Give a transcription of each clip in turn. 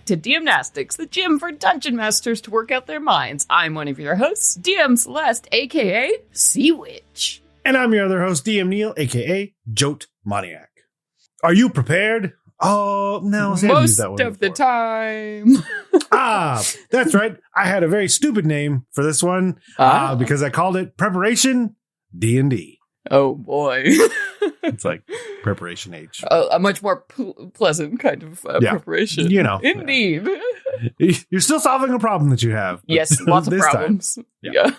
to DM-Nastics, the gym for dungeon masters to work out their minds. I'm one of your hosts, DM Celeste, aka Sea Witch. And I'm your other host, DM Neil, aka Jote Maniac. Are you prepared? Oh, no. Most of the time. That's right. I had a very stupid name for this one because I called it Preparation D&D. Oh, boy. It's like Preparation H. A much more pleasant kind of preparation. You know. Indeed. You're still solving a problem that you have. Yes, lots of problems. Yeah.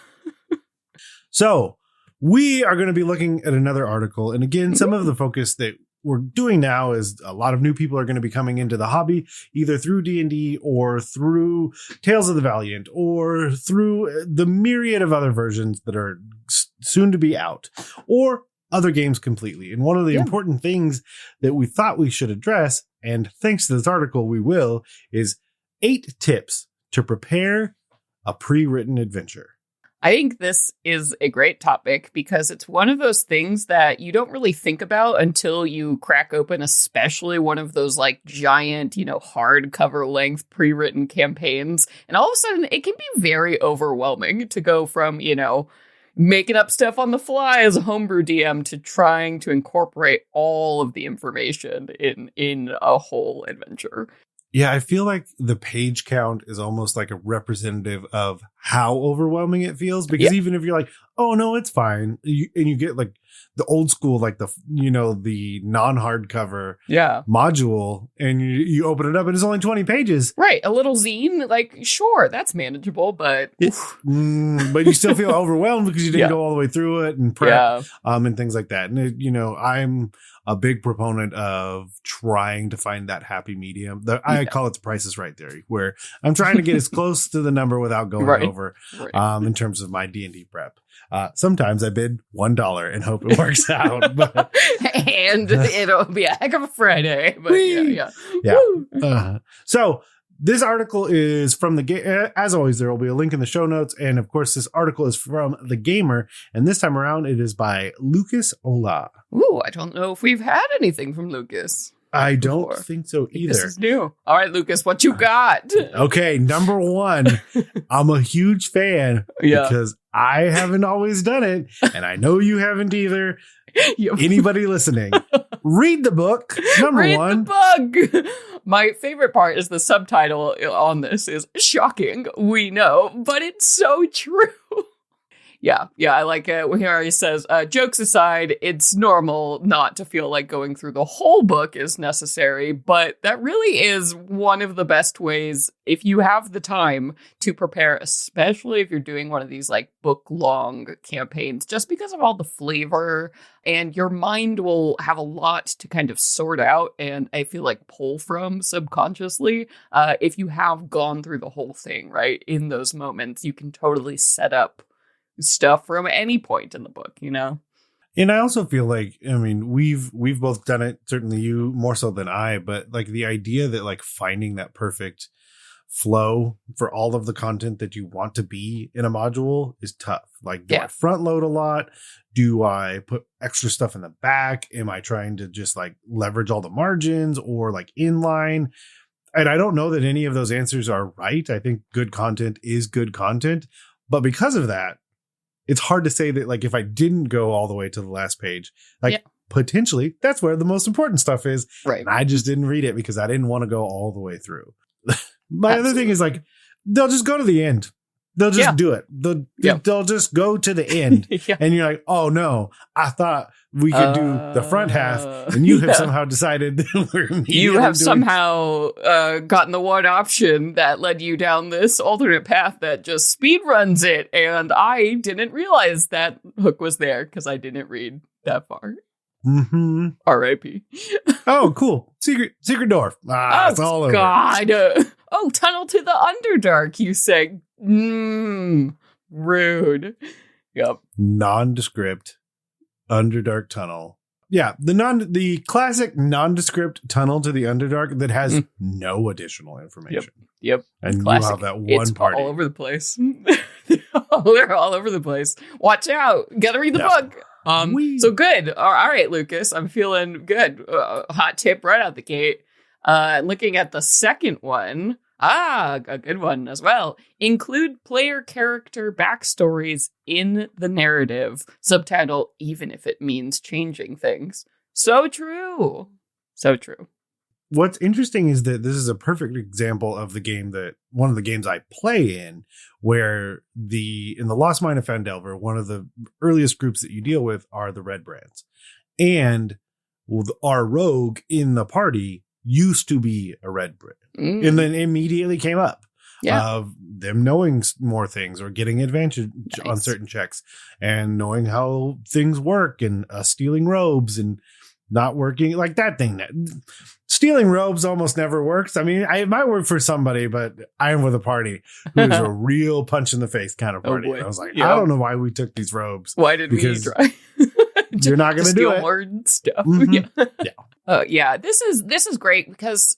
So we are going to be looking at another article. And again, some of the focus that we're doing now is a lot of new people are going to be coming into the hobby, either through D&D or through Tales of the Valiant or through the myriad of other versions that are soon to be out, or other games completely. And one of the important things that we thought we should address, and thanks to this article we will, is 8 tips to prepare a pre-written adventure. I think this is a great topic because it's one of those things that you don't really think about until you crack open, especially one of those like giant, hardcover length pre-written campaigns. And all of a sudden it can be very overwhelming to go from, making up stuff on the fly as a homebrew DM to trying to incorporate all of the information in a whole adventure. Yeah, I feel like the page count is almost like a representative of how overwhelming it feels. Because even if you're like, oh, no, it's fine. And you get like the old school, like the non-hardcover module, and you open it up and it's only 20 pages. Right. A little zine, like, sure, that's manageable, but... but you still feel overwhelmed because you didn't go all the way through it and prep and things like that. And, I'm a big proponent of trying to find that happy medium. I call it the Price is Right theory, where I'm trying to get as close to the number without going over in terms of my D&D prep. Sometimes I bid $1 and hope it works out. But and it'll be a heck of a Friday. But So this article is from the game. As always, there will be a link in the show notes. And of course, this article is from The Gamer. And this time around, it is by Lucas Ola. Ooh, I don't know if we've had anything from Lucas. I don't think so either. This is new. All right, Lucas, what you got? Okay, number 1, I'm a huge fan because I haven't always done it, and I know you haven't either. Anybody listening, read the book. Read 1. The book. My favorite part is the subtitle on this is shocking. We know, but it's so true. Yeah, I like it. Here he says, jokes aside, it's normal not to feel like going through the whole book is necessary, but that really is one of the best ways, if you have the time to prepare, especially if you're doing one of these like book-long campaigns, just because of all the flavor, and your mind will have a lot to kind of sort out and I feel like pull from subconsciously. If you have gone through the whole thing, right, in those moments, you can totally set up stuff from any point in the book, And I also feel like, we've both done it, certainly you more so than I, but like the idea that like finding that perfect flow for all of the content that you want to be in a module is tough. Like, do I front load a lot? Do I put extra stuff in the back? Am I trying to just like leverage all the margins or like inline? And I don't know that any of those answers are right. I think good content is good content, but because of that, it's hard to say that, like, if I didn't go all the way to the last page, like, potentially, that's where the most important stuff is. Right. And I just didn't read it because I didn't want to go all the way through. My other thing is, like, they'll just go to the end. They'll just do it. They'll just go to the end. And you're like, oh, no, I thought we could do the front half. And you have somehow decided that we're You have somehow gotten the one option that led you down this alternate path that just speed runs it. And I didn't realize that hook was there because I didn't read that far. Mm-hmm. R.I.P. Oh, cool. Secret door. It's all over. God. Tunnel to the Underdark, you say. Rude. Yep. Nondescript Underdark tunnel. Yeah, the classic nondescript tunnel to the Underdark that has no additional information. Yep. And classic. You have that one party. All over the place. They're all over the place. Watch out. Gotta read the book. So good. All right, Lucas. I'm feeling good. Hot tip right out the gate. Looking at the second one, a good one as well. Include player character backstories in the narrative. Subtitle, even if it means changing things. So true. So true. What's interesting is that this is a perfect example of one of the games I play in, where in the Lost Mine of Phandelver, one of the earliest groups that you deal with are the Red Brands. And our rogue in the party used to be a Red Brand. And then immediately came up of them knowing more things or getting advantage on certain checks and knowing how things work and stealing robes and not working like that thing. Stealing robes almost never works. I mean, it might work for somebody, but I am with a party who is a real punch in the face kind of party. I was like, I don't know why we took these robes. Why did we try? You're not going to do it. More stuff. This is great because,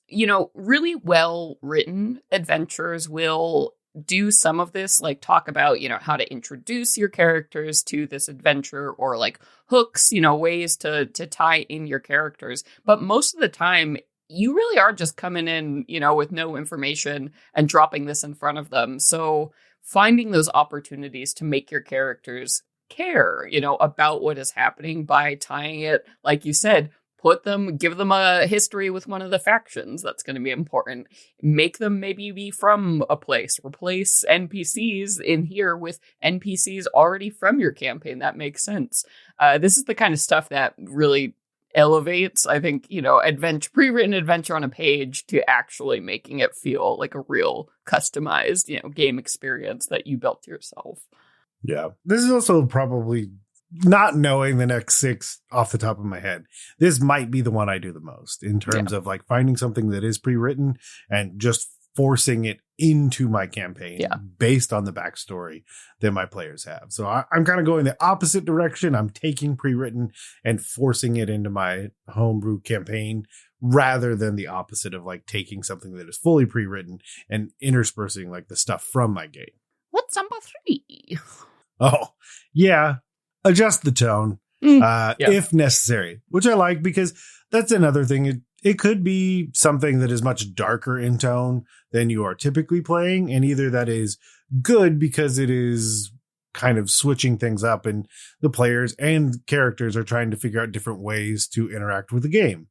really well written adventures will do some of this, like talk about, how to introduce your characters to this adventure or like hooks, ways to tie in your characters. But most of the time, you really are just coming in, with no information and dropping this in front of them. So finding those opportunities to make your characters care, about what is happening by tying it, like you said, give them a history with one of the factions. That's going to be important. Make them maybe be from a place. Replace NPCs in here with NPCs already from your campaign. That makes sense. This is the kind of stuff that really elevates, I think, pre-written adventure on a page to actually making it feel like a real customized, game experience that you built yourself. Yeah. This is also probably, not knowing the next 6 off the top of my head, this might be the one I do the most in terms of like finding something that is pre-written and just forcing it into my campaign based on the backstory that my players have. So I'm kind of going the opposite direction. I'm taking pre-written and forcing it into my homebrew campaign rather than the opposite of like taking something that is fully pre-written and interspersing like the stuff from my game. What's number 3? Oh, yeah. Adjust the tone if necessary, which I like because that's another thing. It could be something that is much darker in tone than you are typically playing. And either that is good because it is kind of switching things up and the players and characters are trying to figure out different ways to interact with the game.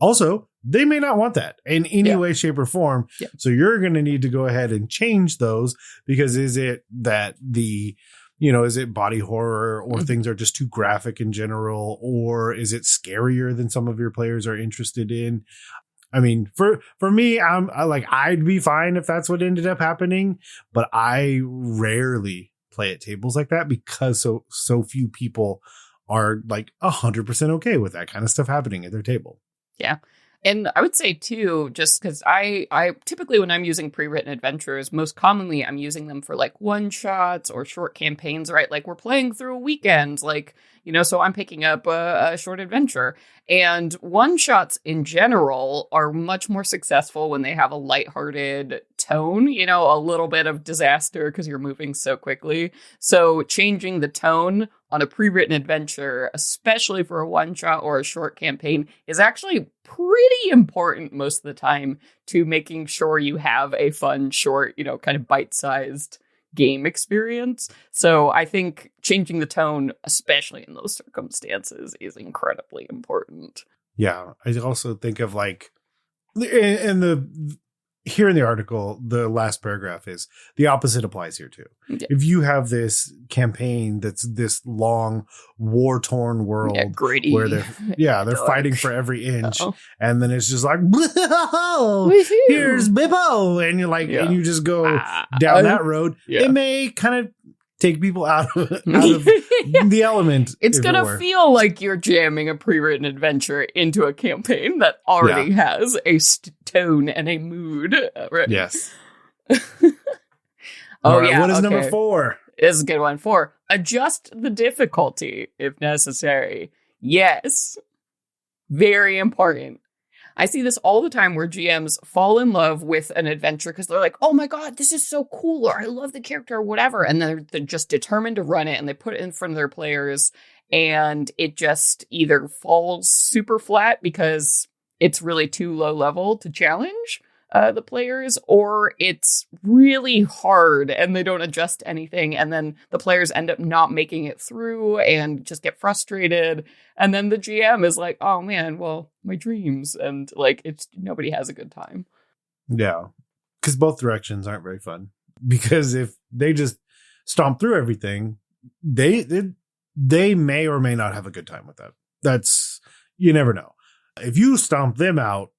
Also, they may not want that in any way, shape, or form. Yeah. So you're going to need to go ahead and change those because is it that is it body horror or things are just too graphic in general, or is it scarier than some of your players are interested in? I mean, for me, I'd be fine if that's what ended up happening, but I rarely play at tables like that because so few people are like 100% okay with that kind of stuff happening at their table. Yeah. And I would say, too, just because I typically when I'm using pre-written adventures, most commonly I'm using them for like one-shots or short campaigns, right? Like we're playing through a weekend, like, so I'm picking up a short adventure. And one-shots in general are much more successful when they have a lighthearted tone, a little bit of disaster because you're moving so quickly. So changing the tone on a pre-written adventure, especially for a one-shot or a short campaign, is actually pretty important most of the time to making sure you have a fun, short, kind of bite-sized game experience. So I think changing the tone, especially in those circumstances, is incredibly important. Yeah. I also think of like, here in the article, the last paragraph is the opposite applies here too. Yeah. If you have this campaign that's this long war-torn world gritty, where they're fighting for every inch, and then it's just like, here's Bippo, and you're like, and you just go down that road. It may kind of take people out of the element. It's going to feel like you're jamming a pre-written adventure into a campaign that already has a tone and a mood. Right? Yes. What is number 4? This is a good one. 4, adjust the difficulty if necessary. Yes. Very important. I see this all the time where GMs fall in love with an adventure because they're like, oh my God, this is so cool, or I love the character or whatever. And they're just determined to run it and they put it in front of their players and it just either falls super flat because it's really too low level to challenge the players, or it's really hard and they don't adjust anything, and then the players end up not making it through and just get frustrated, and then the GM is like, oh man, well, my dreams, and like it's nobody has a good time. Yeah, because both directions aren't very fun, because if they just stomp through everything, they may or may not have a good time with that. That's, you never know. If you stomp them out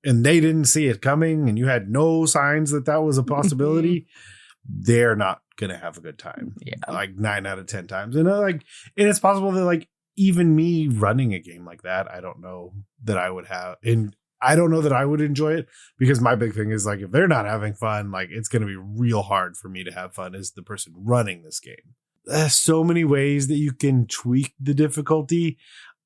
and they didn't see it coming and you had no signs that that was a possibility, they're not going to have a good time. Yeah. Like 9 out of 10 times. And it's possible that like even me running a game like that, I don't know that I would have, and I don't know that I would enjoy it, because my big thing is like, if they're not having fun, like it's going to be real hard for me to have fun as the person running this game. There's so many ways that you can tweak the difficulty.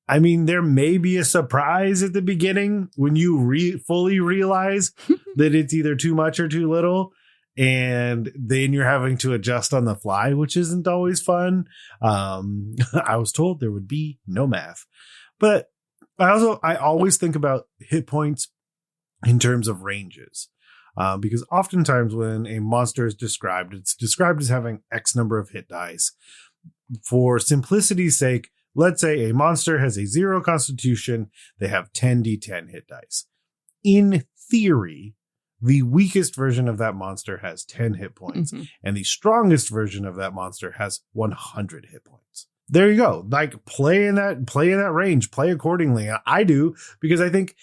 I mean, there may be a surprise at the beginning when you fully realize that it's either too much or too little, and then you're having to adjust on the fly, which isn't always fun. I was told there would be no math, but I always think about hit points in terms of ranges, because oftentimes when a monster is described, it's described as having X number of hit dice. For simplicity's sake, let's say a monster has a 0 constitution. They have 10d10 hit dice. In theory, the weakest version of that monster has 10 hit points, and the strongest version of that monster has 100 hit points. There you go. Like play in that range, play accordingly. I do, because I think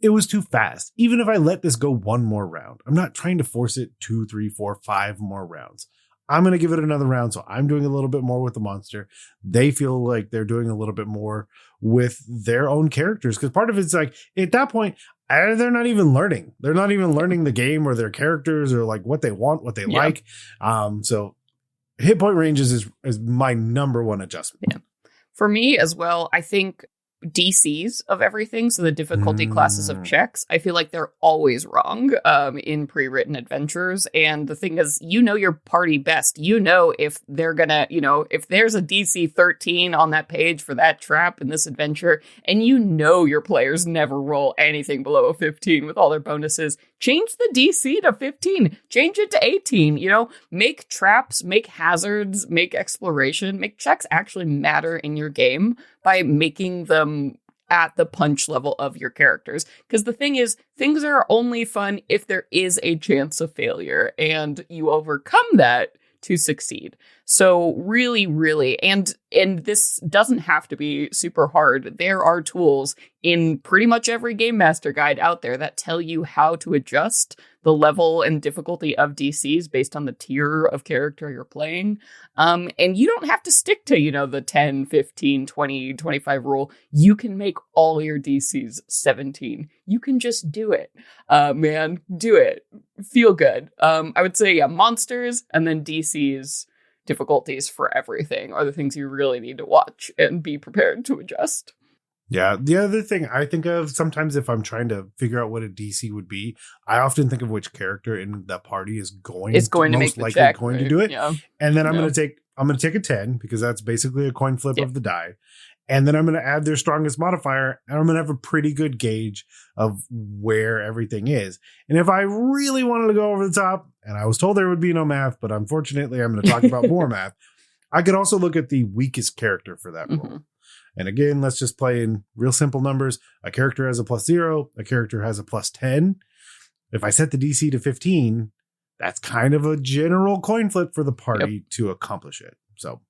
it was too fast. Even if I let this go one more round, I'm not trying to force it 2, 3, 4, 5 more rounds. I'm going to give it another round. So I'm doing a little bit more with the monster. They feel like they're doing a little bit more with their own characters. Because part of it's like, at that point, they're not even learning. They're not even learning the game or their characters or like what they want, what they like. So hit point ranges is my number one adjustment. Yeah. For me as well, I think DCs of everything, so the difficulty classes of checks, I feel like they're always wrong in pre-written adventures. And the thing is, you know your party best. You know if they're gonna, if there's a DC 13 on that page for that trap in this adventure, and you know your players never roll anything below a 15 with all their bonuses, change the DC to 15, change it to 18, make traps, make hazards, make exploration, make checks actually matter in your game by making them at the punch level of your characters. Because the thing is, things are only fun if there is a chance of failure and you overcome that to succeed. So really, really, and this doesn't have to be super hard. There are tools in pretty much every Game Master guide out there that tell you how to adjust the level and difficulty of DCs based on the tier of character you're playing. And you don't have to stick to, the 10, 15, 20, 25 rule. You can make all your DCs 17. You can just do it. Man, do it. Feel good. I would say, monsters and then DCs difficulties for everything are the things you really need to watch and be prepared to adjust. Yeah. The other thing I think of sometimes if I'm trying to figure out what a DC would be, I often think of which character in the party is going to make the check, going to do it. Yeah. And then I'm going to take a 10 because that's basically a coin flip of the die. And then I'm going to add their strongest modifier, and I'm going to have a pretty good gauge of where everything is. And if I really wanted to go over the top, and I was told there would be no math, but unfortunately I'm going to talk about more math, I could also look at the weakest character for that role. And again, let's just play in real simple numbers. A character has a +0, a character has a +10. If I set the DC to 15, that's kind of a general coin flip for the party to accomplish it. So,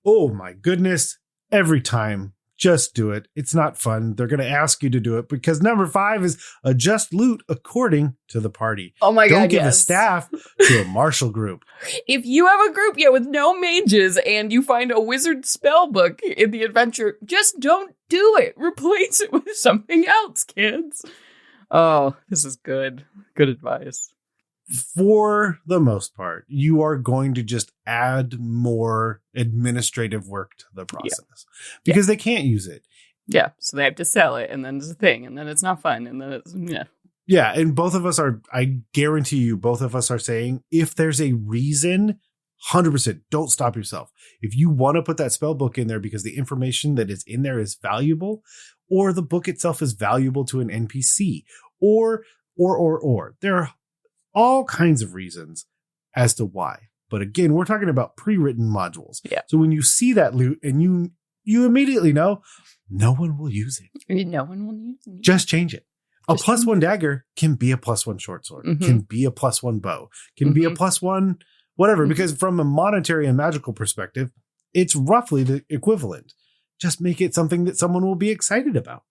oh my goodness. Every time, just do it. It's not fun. They're going to ask you to do it because number 5 is adjust loot according to the party. Oh my God. Don't give a staff to a martial group. If you have a group, with no mages and you find a wizard spell book in the adventure, just don't do it. Replace it with something else, kids. Oh, this is good. Good advice. For the most part, you are going to just add more administrative work to the process because they can't use it. Yeah. So they have to sell it, and then it's a thing, and then it's not fun. And then it's, Yeah. And both of us are, I guarantee you, both of us are saying if there's a reason, 100%, don't stop yourself. If you want to put that spell book in there because the information that is in there is valuable, or the book itself is valuable to an NPC, or. There are all kinds of reasons as to why. But again, we're talking about pre-written modules. Yeah. So when you see that loot and you immediately know no one will use it. No one will use it. Just change it. A +1 dagger can be a +1 short sword, can be a +1 bow, can be a +1 whatever, because from a monetary and magical perspective, it's roughly the equivalent. Just make it something that someone will be excited about.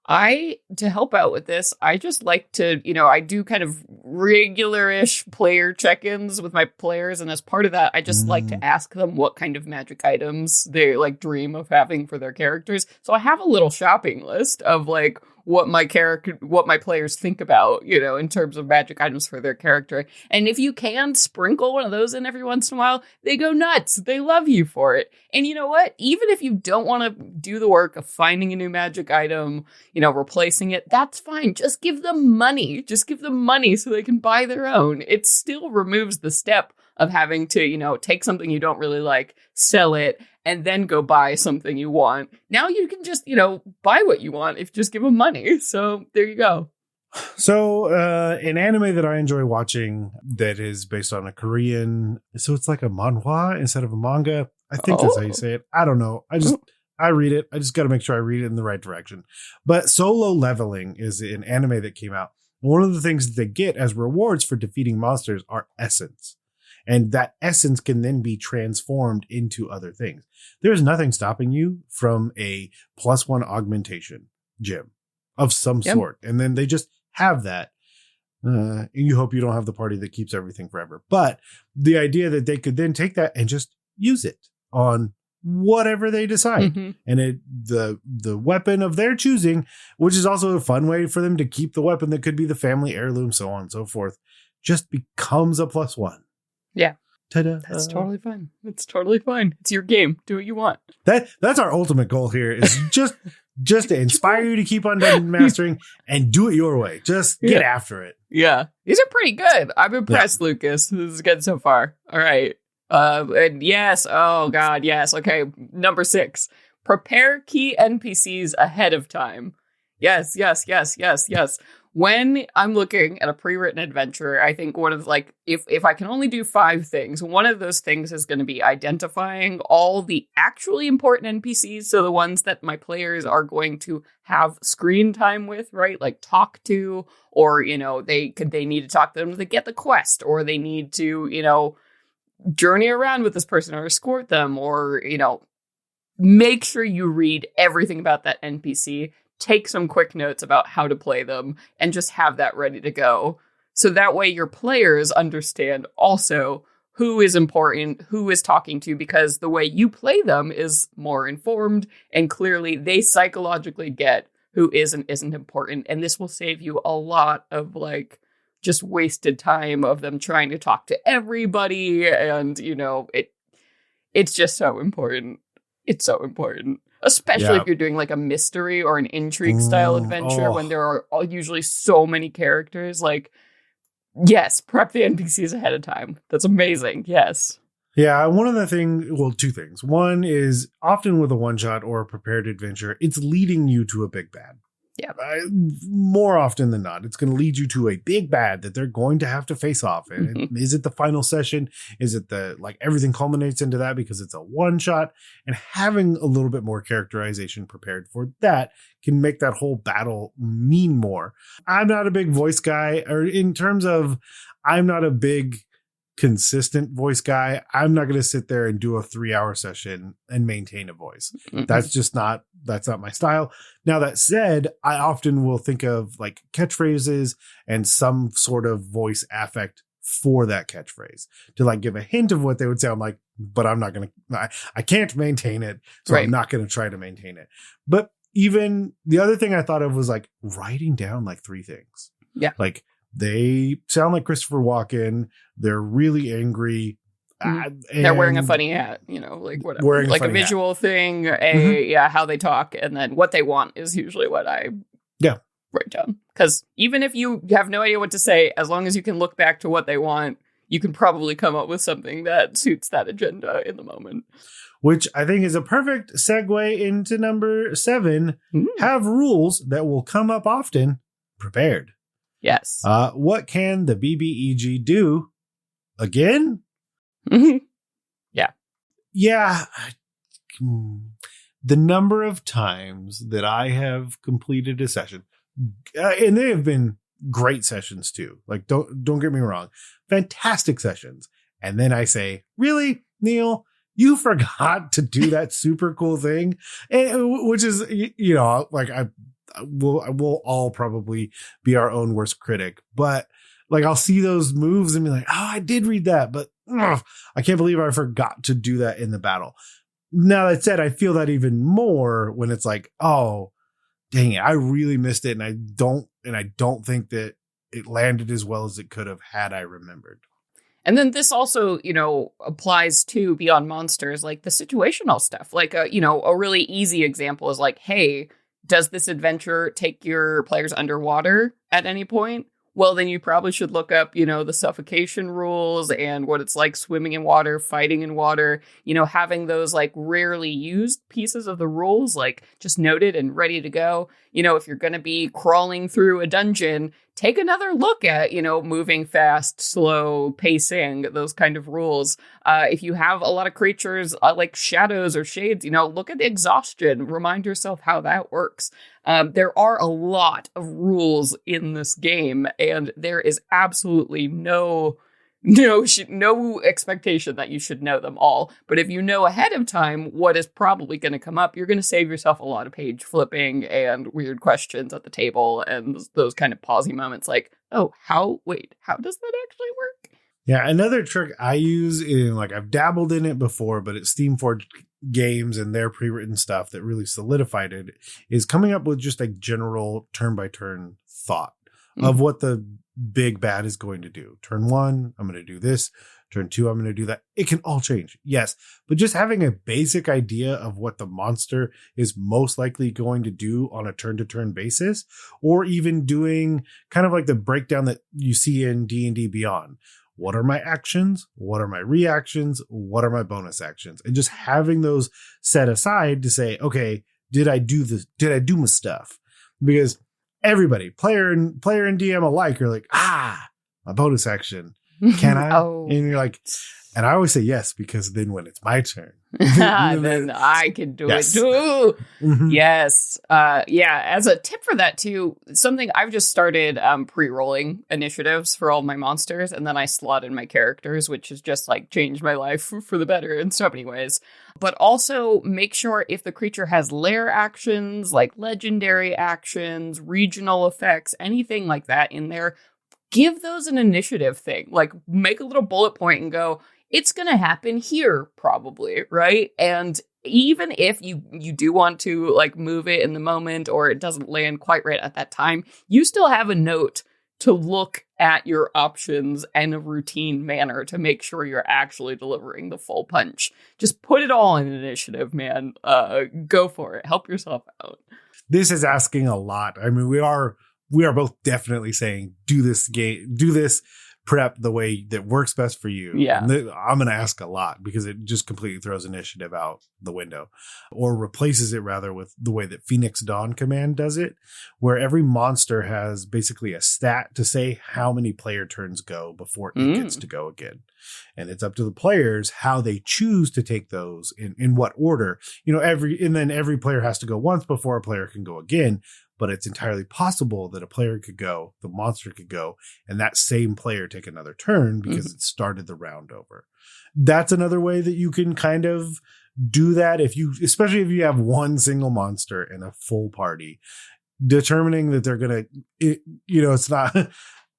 To help out with this, I just like to, I do kind of regular-ish player check-ins with my players. And as part of that, I just like to ask them what kind of magic items they dream of having for their characters. So I have a little shopping list of what my players think about, in terms of magic items for their character. And if you can sprinkle one of those in every once in a while, they go nuts. They love you for it. And you know what? Even if you don't want to do the work of finding a new magic item, replacing it, that's fine. Just give them money. Just give them money so they can buy their own. It still removes the step of having to, take something you don't really like, sell it, and then go buy something you want. Now you can just, buy what you want if you just give them money. So there you go. So an anime that I enjoy watching that is based on a Korean, so it's like a manhwa instead of a manga. I think that's how you say it. I don't know. I read it. I just got to make sure I read it in the right direction. But Solo Leveling is an anime that came out. One of the things that they get as rewards for defeating monsters are essence. And that essence can then be transformed into other things. There's nothing stopping you from a +1 augmentation gem of some sort. And then they just have that. And you hope you don't have the party that keeps everything forever. But the idea that they could then take that and just use it on whatever they decide. And the weapon of their choosing, which is also a fun way for them to keep the weapon that could be the family heirloom, so on and so forth, just becomes a +1. Yeah. Ta-da. That's totally fine. It's totally fine. It's your game. Do what you want. That's our ultimate goal here, is just to inspire you to keep on dungeon mastering and do it your way. Just get after it. Yeah. These are pretty good. I'm impressed, Lucas. This is good so far. All right. And yes. Oh God. Yes. Okay. Number 6, prepare key NPCs ahead of time. Yes. When I'm looking at a pre-written adventure, I think one of if I can only do 5 things, one of those things is going to be identifying all the actually important NPCs. So the ones that my players are going to have screen time with, right? Like talk to, or, they need to talk to them to get the quest, or they need to, journey around with this person or escort them, or, make sure you read everything about that NPC. Take some quick notes about how to play them, and just have that ready to go. So that way your players understand also who is important, who is talking to, because the way you play them is more informed, and clearly they psychologically get who is and isn't important. And this will save you a lot of just wasted time of them trying to talk to everybody. And, it's just so important. It's so important. Especially if you're doing a mystery or an intrigue style adventure when there are usually so many characters. Yes, prep the NPCs ahead of time. That's amazing. Yes. Yeah, one of the things, two things. One is often with a one-shot or a prepared adventure, it's leading you to a big bad. Yeah. More often than not, it's going to lead you to a big bad that they're going to have to face off. And is it the final session? Is it everything culminates into that because it's a one shot? And having a little bit more characterization prepared for that can make that whole battle mean more. I'm not a big voice guy, or in terms of, I'm not a big consistent voice guy. I'm not going to sit there and do a 3-hour session and maintain a voice. That's not my style. Now, that said, I often will think of catchphrases and some sort of voice affect for that catchphrase to give a hint of what they would sound like, but I'm not going to, I can't maintain it. So I'm not going to try to maintain it. But even the other thing I thought of was writing down 3 things. Yeah. They sound like Christopher Walken. They're really angry. They're wearing a funny hat, whatever. Wearing a visual hat. Thing, how they talk, and then what they want is usually what I write down. Because even if you have no idea what to say, as long as you can look back to what they want, you can probably come up with something that suits that agenda in the moment. Which I think is a perfect segue into number 7. Have rules that will come up often prepared. Yes. What can the BBEG do again? Yeah. Yeah. The number of times that I have completed a session, and they have been great sessions too. Like, don't get me wrong. Fantastic sessions. And then I say, really, Neil? You forgot to do that super cool thing, and which is, like we'll all probably be our own worst critic, but like I'll see those moves and be like, oh, I did read that, but I can't believe I forgot to do that in the battle. Now that said, I feel that even more when it's like, oh, dang it, I really missed it, and I don't think that it landed as well as it could have had I remembered. And then this also, applies to Beyond Monsters, like the situational stuff. Like, a really easy example is like, hey, does this adventure take your players underwater at any point? Well, then you probably should look up, the suffocation rules and what it's like swimming in water, fighting in water, having those like rarely used pieces of the rules, like just noted and ready to go. If you're going to be crawling through a dungeon, take another look at, moving fast, slow, pacing, those kind of rules. If you have a lot of creatures like shadows or shades, look at the exhaustion, remind yourself how that works. There are a lot of rules in this game, and there is absolutely no expectation that you should know them all. But if you know ahead of time what is probably going to come up, you're going to save yourself a lot of page flipping and weird questions at the table and those kind of pausey moments like, oh, how does that actually work? Yeah, another trick I use in, like, I've dabbled in it before, but it's Steamforged games and their pre-written stuff that really solidified it, is coming up with just a general turn-by-turn thought of what the big bad is going to do. Turn 1, I'm going to do this. Turn 2, I'm going to do that. It can all change, yes, but just having a basic idea of what the monster is most likely going to do on a turn-to-turn basis, or even doing kind of like the breakdown that you see in D&D Beyond. What are my actions? What are my reactions? What are my bonus actions? And just having those set aside to say, okay, did I do this? Did I do my stuff? Because everybody, player and DM alike, are like, my bonus action. Can I? Oh. And you're like, and I always say yes, because then when it's my turn, then I can do it too. Mm-hmm. Yes. As a tip for that too, something I've just started pre-rolling initiatives for all my monsters, and then I slot in my characters, which has just like changed my life for the better in so many ways. But also make sure if the creature has lair actions, like legendary actions, regional effects, anything like that in there, give those an initiative thing. Like make a little bullet point and go, it's going to happen here probably, right? And even if you do want to like move it in the moment or it doesn't land quite right at that time, you still have a note to look at your options in a routine manner to make sure you're actually delivering the full punch. Just put it all in initiative, man. Go for it. Help yourself out. This is asking a lot. I mean, we are both definitely saying do this prep the way that works best for you. Yeah. I'm going to ask a lot because it just completely throws initiative out the window, or replaces it rather with the way that Phoenix Dawn Command does it, where every monster has basically a stat to say how many player turns go before it gets to go again. And it's up to the players how they choose to take those in what order, every player has to go once before a player can go again. But it's entirely possible that a player could go, the monster could go, and that same player take another turn because it started the round over. That's another way that you can kind of do that, especially if you have one single monster in a full party, determining that they're going to, it's not,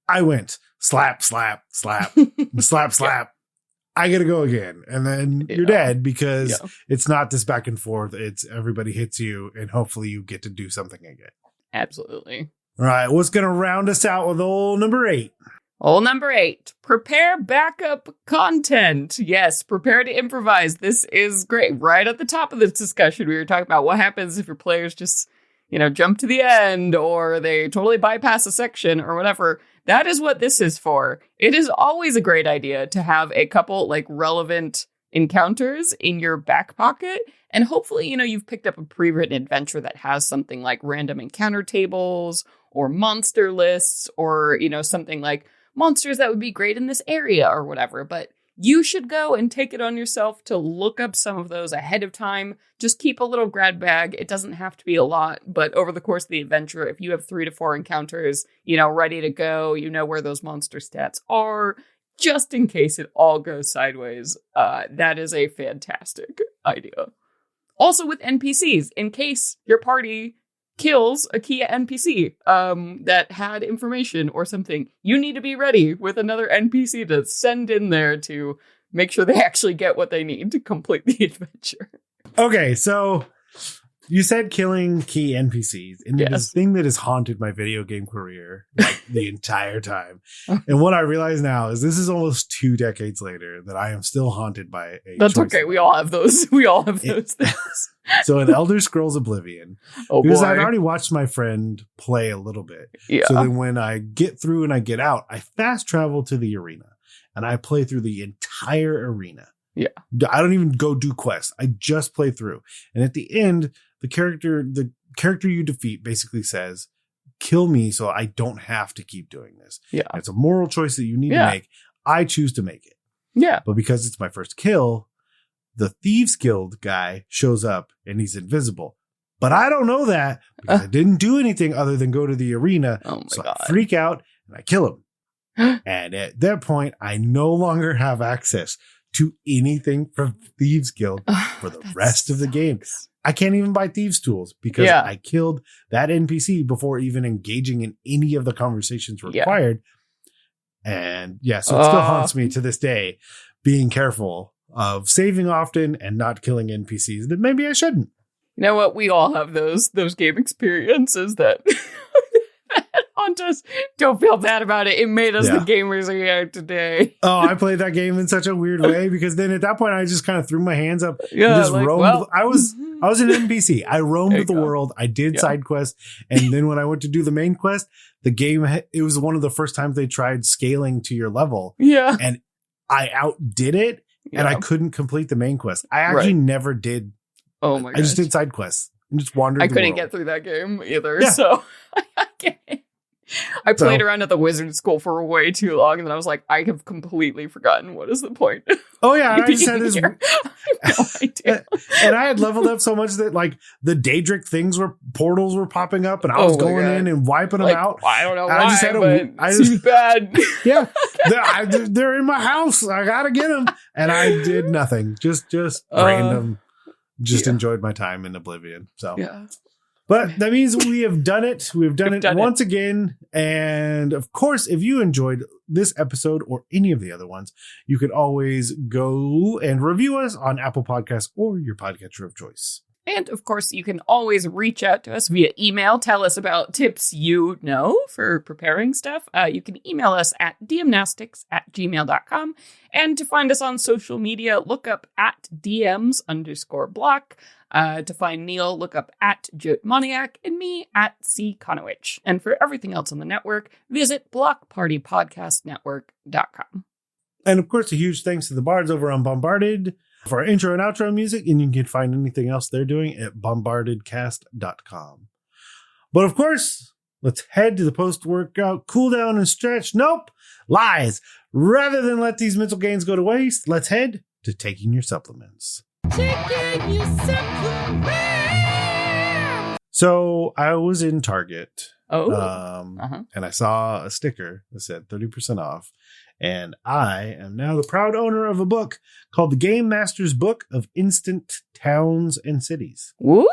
I went slap, slap, slap, slap, slap. I got to go again. And then you're dead because it's not this back and forth. It's everybody hits you and hopefully you get to do something again. Absolutely. All right. What's going to round us out with old number 8? Old number 8, prepare backup content. Yes, prepare to improvise. This is great. Right at the top of this discussion, we were talking about what happens if your players just, jump to the end or they totally bypass a section or whatever. That is what this is for. It is always a great idea to have a couple like relevant encounters in your back pocket. And hopefully, you've picked up a pre-written adventure that has something like random encounter tables or monster lists or, something like monsters that would be great in this area or whatever. But you should go and take it on yourself to look up some of those ahead of time. Just keep a little grad bag. It doesn't have to be a lot, but over the course of the adventure, if you have 3 to 4 encounters, ready to go, where those monster stats are, just in case it all goes sideways. That is a fantastic idea. Also with NPCs, in case your party kills a key NPC that had information or something, you need to be ready with another NPC to send in there to make sure they actually get what they need to complete the adventure. Okay, so you said killing key NPCs, and Yes. this thing that has haunted my video game career like the entire time. And what I realize now is this is almost 2 decades later that I am still haunted by a That's choice okay. like We all have those. We all have those things. So in Elder Scrolls Oblivion, Oh because boy. I'd already watched my friend play a little bit. Yeah. So then when I get through and I get out, I fast travel to the arena and I play through the entire arena. Yeah. I don't even go do quests. I just play through. And at the end, the character you defeat basically says, kill me so I don't have to keep doing this. Yeah. And it's a moral choice that you need to make. I choose to make it. Yeah. But because it's my first kill, the Thieves Guild guy shows up and he's invisible. But I don't know that because I didn't do anything other than go to the arena. Oh my so God. I freak out and I kill him. And at that point, I no longer have access to anything from Thieves Guild for the rest of the game. I can't even buy thieves tools because I killed that NPC before even engaging in any of the conversations required. And so it still haunts me to this day, being careful of saving often and not killing NPCs that maybe I shouldn't. You know what? We all have those game experiences that haunt us. Don't feel bad about it. It made us the gamers we are today. Oh, I played that game in such a weird way because then at that point I just kind of threw my hands up and just like, roamed. well, I was an NPC. I roamed the world. I did side quests. And then when I went to do the main quest, the game, it was one of the first times they tried scaling to your level. Yeah. And I outdid it and I couldn't complete the main quest. I actually never did. Oh my god. I just did side quests and just wandered. I the couldn't world. get through that game either. So I can't. I played around at the wizard school for way too long, and then I was like, I have completely forgotten what is the point. Oh yeah, I just had this. I have no idea. And I had leveled up so much that like the Daedric things portals were popping up, and I was going in and wiping them out. I don't know and why, but it seems bad. Yeah, they're in my house. I gotta get them, and I did nothing. Just random. Just enjoyed my time in Oblivion. So yeah. But that means we have done it. We've done it once again. And of course, if you enjoyed this episode or any of the other ones, you could always go and review us on Apple Podcasts or your podcatcher of choice. And of course, you can always reach out to us via email. Tell us about tips you know for preparing stuff. You can email us at dmnastics@gmail.com. And to find us on social media, look up at DMs_block. To find Neil, look up at Jotmoniac and me at C. Conowitch. And for everything else on the network, visit blockpartypodcastnetwork.com. And of course, a huge thanks to the bards over on Bombarded for our intro and outro music. And you can find anything else they're doing at bombardedcast.com. But of course, let's head to the post-workout cool down and stretch. Nope, lies. Rather than let these mental gains go to waste, let's head to taking your supplements. Taking your supplements. So I was in Target. And And I saw a sticker that said 30% off. And I am now the proud owner of a book called The Game Master's Book of Instant Towns and Cities. Woo!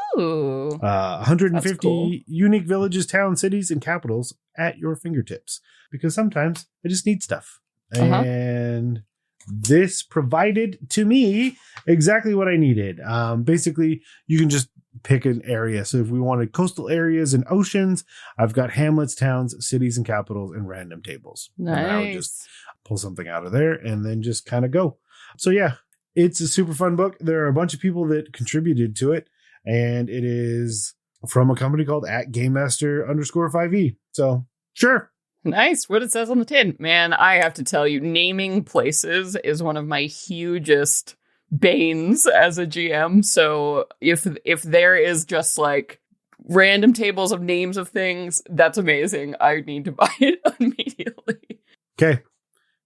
150 cool. unique villages, towns, cities, and capitals at your fingertips. Because sometimes I just need stuff. And this provided to me exactly what I needed. Basically, you can just pick an area. So if we wanted coastal areas and oceans, I've got hamlets, towns, cities, and capitals, and random tables. Nice. And I would just pull something out of there and then just kind of go. So yeah, it's a super fun book. There are a bunch of people that contributed to it, and it is from a company called @GameMaster_5e. So sure. Nice. What it says on the tin. Man, I have to tell you, naming places is one of my hugest banes as a GM. So if there is just like random tables of names of things, that's amazing. I need to buy it immediately. Okay.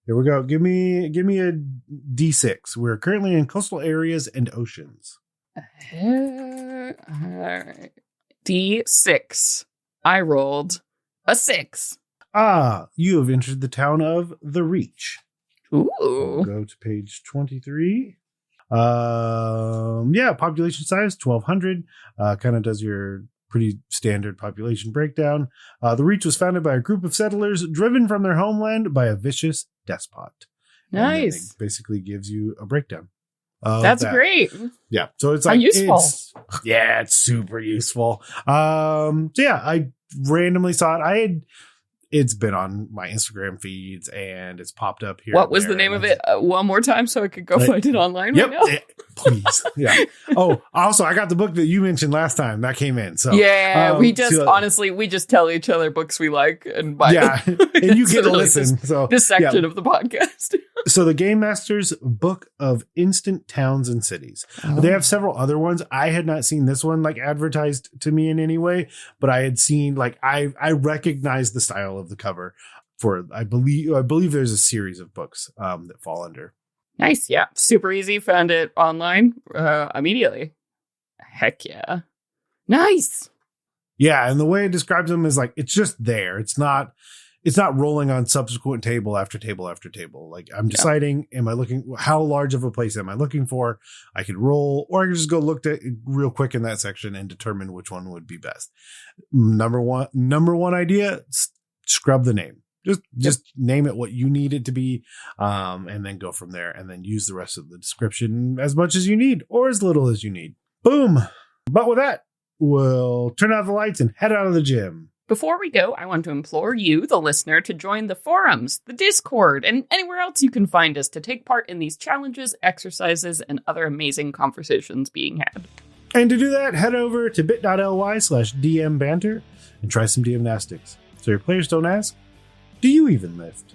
Here we go. Give me a D6. We're currently in coastal areas and oceans. All right. D6. I rolled a 6. You have entered the town of The Reach. Ooh. We'll go to page 23. Population size 1,200. Kind of does your pretty standard population breakdown. The Reach was founded by a group of settlers driven from their homeland by a vicious despot. Nice. It basically gives you a breakdown. That's great. Yeah. So it's like useful. It's super useful. I randomly saw it. It's been on my Instagram feeds and it's popped up here. What was the name of it? One more time so I could go find it online right now? Please. Yeah. Oh, also, I got the book that you mentioned last time that came in. So yeah, we just honestly, we just tell each other books we like and buy them. And you get to listen. This section of the podcast. So the Game Master's Book of Instant Towns and Cities. They have several other ones. I had not seen this one like advertised to me in any way, but I had seen like I recognize the style of the cover for I believe there's a series of books that fall under. Nice. Yeah. Super easy. Found it online immediately. Heck yeah. Nice. Yeah. And the way it describes them is like, it's just there. It's not rolling on subsequent table after table after table. Like I'm deciding, how large of a place am I looking for? I could roll, or I could just go look at real quick in that section and determine which one would be best. Number one idea, scrub the name. Just name it what you need it to be, and then go from there, and then use the rest of the description as much as you need or as little as you need. Boom. But with that, we'll turn out the lights and head out of the gym. Before we go, I want to implore you, the listener, to join the forums, the Discord, and anywhere else you can find us to take part in these challenges, exercises, and other amazing conversations being had. And to do that, head over to bit.ly/DMBanter and try some DM-Nastics. So your players don't ask, do you even lift?